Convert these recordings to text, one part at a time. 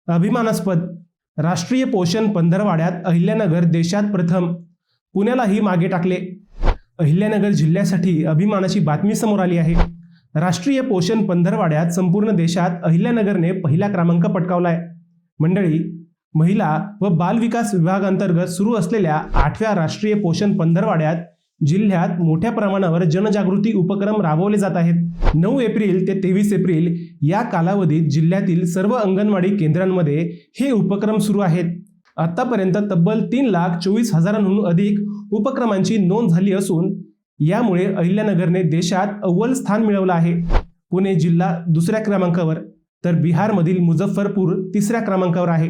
अभिमानास्पद राष्ट्रीय पोषण पंधरवाड्यात अहिल्यानगर देशात प्रथम, पुण्यालाही मागे टाकले। अहिल्यानगर जिल्ह्यासाठी अभिमानाची बातमी समोर आली आहे। राष्ट्रीय पोषण पंधरवाड्यात संपूर्ण देशात अहिल्यानगरने पहिला क्रमांक पटकावलाय। मंडळी, महिला व बाल विकास विभागांतर्गत सुरू असलेल्या 8व्या राष्ट्रीय पोषण पंधरवाड्यात जिल्ह्यात मोठ्या प्रमाणावर जनजागृती उपक्रम राबवले जात आहेत। 9 एप्रिल ते 23 एप्रिल या कालावधीत जिल्ह्यातील सर्व अंगणवाडी केंद्रांमध्ये हे उपक्रम सुरू आहेत। आतापर्यंत तब्बल 3,24,000हून अधिक उपक्रमांची नोंद झाली असून यामुळे अहिल्यानगरने देशात अव्वल स्थान मिळवलं आहे। पुणे जिल्हा दुसऱ्या क्रमांकावर तर बिहारमधील मुझफ्फरपूर तिसऱ्या क्रमांकावर आहे।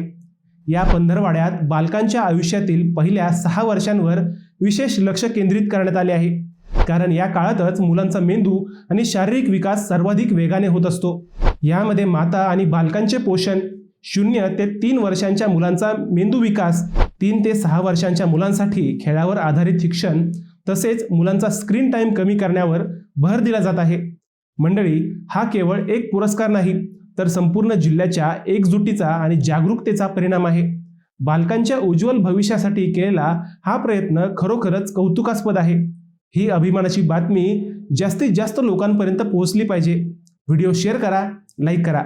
या पंधरवाड्यात बालकांच्या आयुष्यातील पहिल्या 6 वर्षांवर विशेष लक्ष केंद्रित करण्यात आले आहे, कारण या काळातच मुलांचा मेंदू आणि शारीरिक विकास सर्वाधिक वेगाने होत असतो। यामध्ये माता आणि बालकांचे पोषण, 0 ते 3 वर्षांच्या मुलांचा मेंदू विकास, 3 ते 6 वर्षांच्या मुलांसाठी खेळावर आधारित शिक्षण तसेच मुलांचा स्क्रीन टाइम कमी करण्यावर भर दिला जात आहे। मंडळी, हा केवळ एक पुरस्कार नाही तर संपूर्ण जिल्ह्याच्या एकजुटीचा आणि जागरूकतेचा परिणाम आहे। बालकांच्या उज्ज्वल भविष्यासाठी केलेला हा प्रयत्न खरोखरच कौतुकास्पद आहे। ही अभिमानाची बातमी जास्तीत जास्त लोकांपर्यंत पोहोचली पाहिजे। व्हिडिओ शेअर करा, लाईक करा।